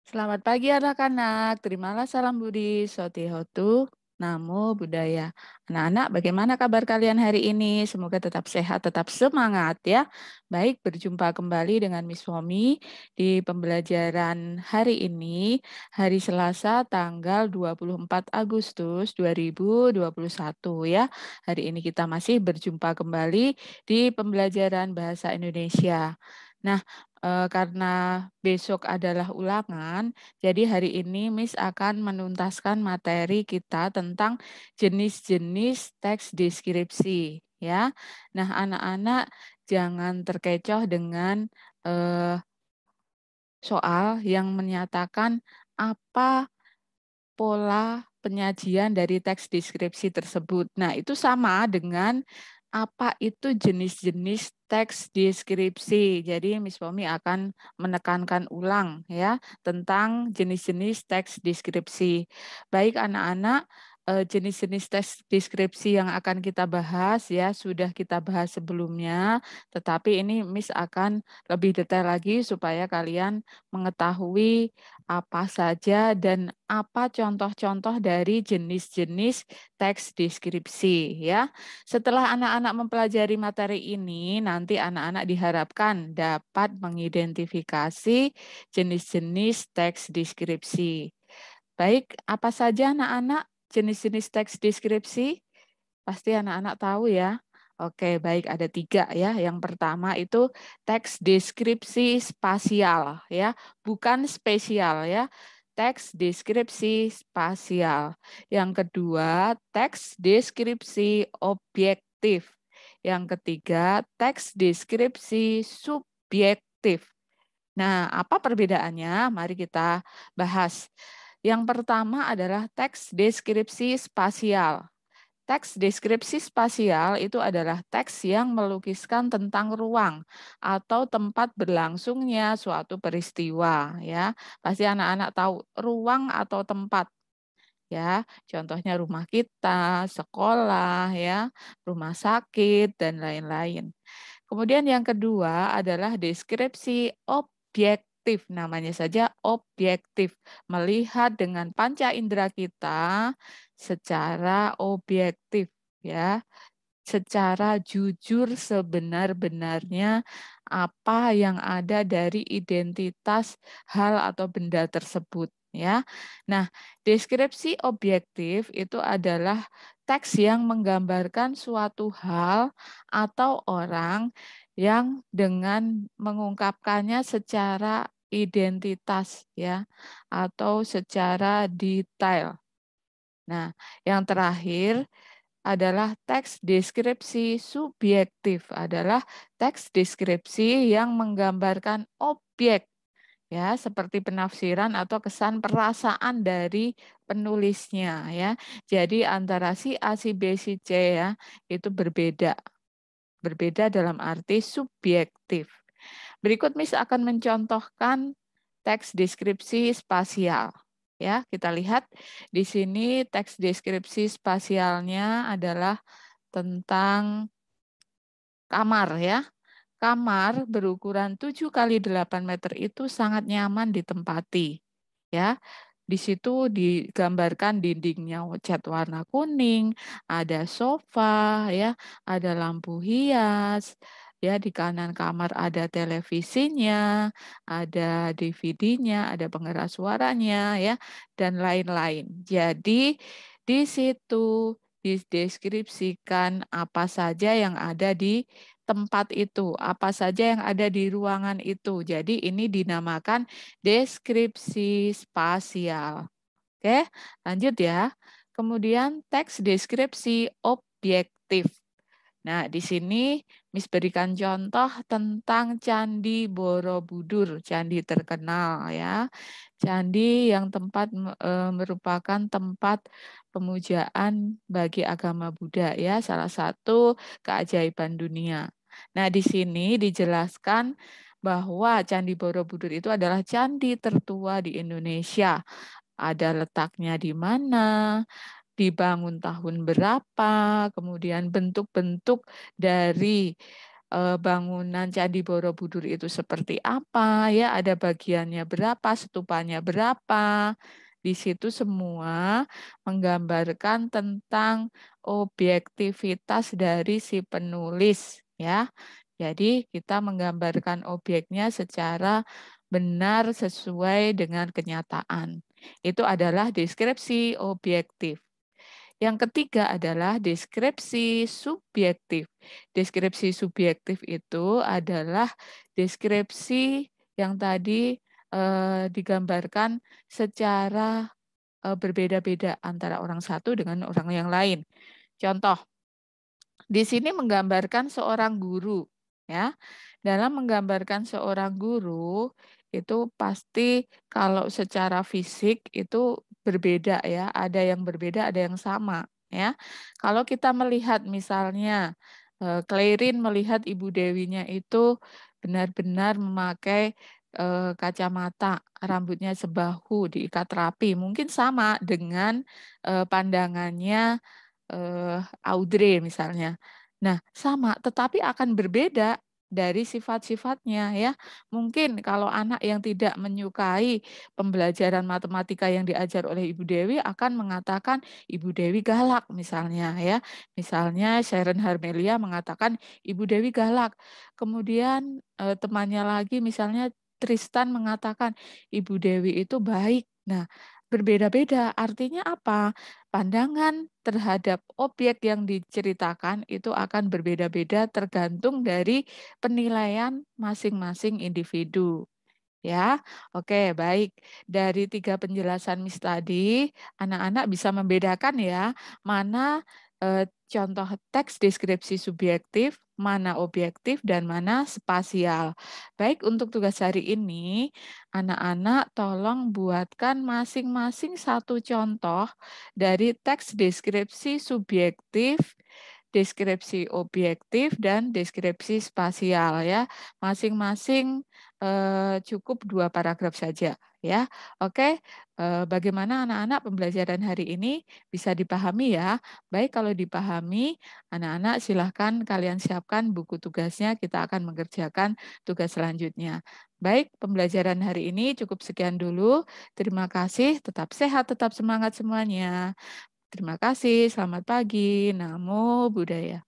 Selamat pagi anak-anak, terimalah salam Budi, Sotihotu, Namo Buddhaya. Anak-anak, bagaimana kabar kalian hari ini? Semoga tetap sehat, tetap semangat ya. Baik, berjumpa kembali dengan Miss Fomi di pembelajaran hari ini, hari Selasa tanggal 24 Agustus 2021 ya. Hari ini kita masih berjumpa kembali di pembelajaran bahasa Indonesia. Nah, karena besok adalah ulangan, jadi hari ini Miss akan menuntaskan materi kita tentang jenis-jenis teks deskripsi, ya. Nah, anak-anak jangan terkecoh dengan soal yang menyatakan apa pola penyajian dari teks deskripsi tersebut. Nah, itu sama dengan apa itu jenis-jenis teks deskripsi. Jadi Miss Pomi akan menekankan ulang ya tentang jenis-jenis teks deskripsi. Baik anak-anak, jenis-jenis teks deskripsi yang akan kita bahas ya sudah kita bahas sebelumnya, tetapi ini Miss akan lebih detail lagi supaya kalian mengetahui apa saja dan apa contoh-contoh dari jenis-jenis teks deskripsi ya. Setelah anak-anak mempelajari materi ini, nanti anak-anak diharapkan dapat mengidentifikasi jenis-jenis teks deskripsi. Baik, apa saja anak-anak jenis-jenis teks deskripsi? Pasti anak-anak tahu ya. Oke, baik ada 3 ya. Yang pertama itu teks deskripsi spasial ya, bukan spesial ya. Teks deskripsi spasial. Yang kedua, teks deskripsi objektif. Yang ketiga, teks deskripsi subjektif. Nah, apa perbedaannya? Mari kita bahas. Yang pertama adalah teks deskripsi spasial. Teks deskripsi spasial itu adalah teks yang melukiskan tentang ruang atau tempat berlangsungnya suatu peristiwa ya. Pasti anak-anak tahu ruang atau tempat ya. Contohnya rumah kita, sekolah ya, rumah sakit dan lain-lain. Kemudian yang kedua adalah deskripsi objektif. Namanya saja objektif. Melihat dengan panca indera kita secara objektif ya. Secara jujur sebenar-benarnya apa yang ada dari identitas hal atau benda tersebut ya. Nah, deskripsi objektif itu adalah teks yang menggambarkan suatu hal atau orang yang dengan mengungkapkannya secara identitas ya atau secara detail. Nah, yang terakhir adalah teks deskripsi subjektif, adalah teks deskripsi yang menggambarkan objek ya seperti penafsiran atau kesan perasaan dari penulisnya ya. Jadi antara si A, si B, si C ya itu berbeda. Berbeda dalam arti subjektif. Berikut Miss akan mencontohkan teks deskripsi spasial. Ya, kita lihat di sini teks deskripsi spasialnya adalah tentang kamar ya. Kamar berukuran 7 kali 8 meter itu sangat nyaman ditempati. Ya, di situ digambarkan dindingnya cat warna kuning, ada sofa ya, ada lampu hias, ya di kanan kamar ada televisinya, ada DVD-nya, ada pengeras suaranya ya dan lain-lain. Jadi di situ dideskripsikan apa saja yang ada di tempat itu, apa saja yang ada di ruangan itu. Jadi ini dinamakan deskripsi spasial. Oke, lanjut ya. Kemudian teks deskripsi objektif. Nah, di sini Miss berikan contoh tentang Candi Borobudur, candi terkenal ya. Candi yang merupakan tempat pemujaan bagi agama Buddha ya, salah satu keajaiban dunia. Nah, di sini dijelaskan bahwa Candi Borobudur itu adalah candi tertua di Indonesia. Ada letaknya di mana, dibangun tahun berapa, kemudian bentuk-bentuk dari bangunan Candi Borobudur itu seperti apa, ya, ada bagiannya berapa, stupannya berapa. Di situ semua menggambarkan tentang objektivitas dari si penulis, ya. Jadi kita menggambarkan objeknya secara benar sesuai dengan kenyataan. Itu adalah deskripsi objektif. Yang ketiga adalah deskripsi subjektif. Deskripsi subjektif itu adalah deskripsi yang tadi digambarkan secara berbeda-beda antara orang satu dengan orang yang lain. Contoh, di sini menggambarkan seorang guru, ya. Dalam menggambarkan seorang guru itu pasti kalau secara fisik itu berbeda, ya. Ada yang berbeda, ada yang sama, ya. Kalau kita melihat misalnya Clairin melihat Ibu Dewinya itu benar-benar memakai kacamata, rambutnya sebahu, diikat rapi, mungkin sama dengan pandangannya Audrey misalnya. Nah, sama, tetapi akan berbeda dari sifat-sifatnya, ya. Mungkin kalau anak yang tidak menyukai pembelajaran matematika yang diajar oleh Ibu Dewi akan mengatakan Ibu Dewi galak misalnya, ya. Misalnya Sharon Harmelia mengatakan Ibu Dewi galak. Kemudian temannya lagi misalnya Tristan mengatakan Ibu Dewi itu baik. Nah, berbeda-beda. Artinya apa? Pandangan terhadap objek yang diceritakan itu akan berbeda-beda tergantung dari penilaian masing-masing individu. Ya, oke, baik. Dari 3 penjelasan Miss tadi, anak-anak bisa membedakan ya, mana contoh teks deskripsi subjektif, mana objektif, dan mana spasial. Baik, untuk tugas hari ini, anak-anak tolong buatkan masing-masing satu contoh dari teks deskripsi subjektif, deskripsi objektif, dan deskripsi spasial ya. Masing-masing cukup 2 paragraf saja ya. Oke, bagaimana anak-anak pembelajaran hari ini bisa dipahami ya? Baik, kalau dipahami, anak-anak silahkan kalian siapkan buku tugasnya, kita akan mengerjakan tugas selanjutnya. Baik, pembelajaran hari ini cukup sekian dulu. Terima kasih, tetap sehat, tetap semangat semuanya. Terima kasih, selamat pagi. Namo Buddhaya.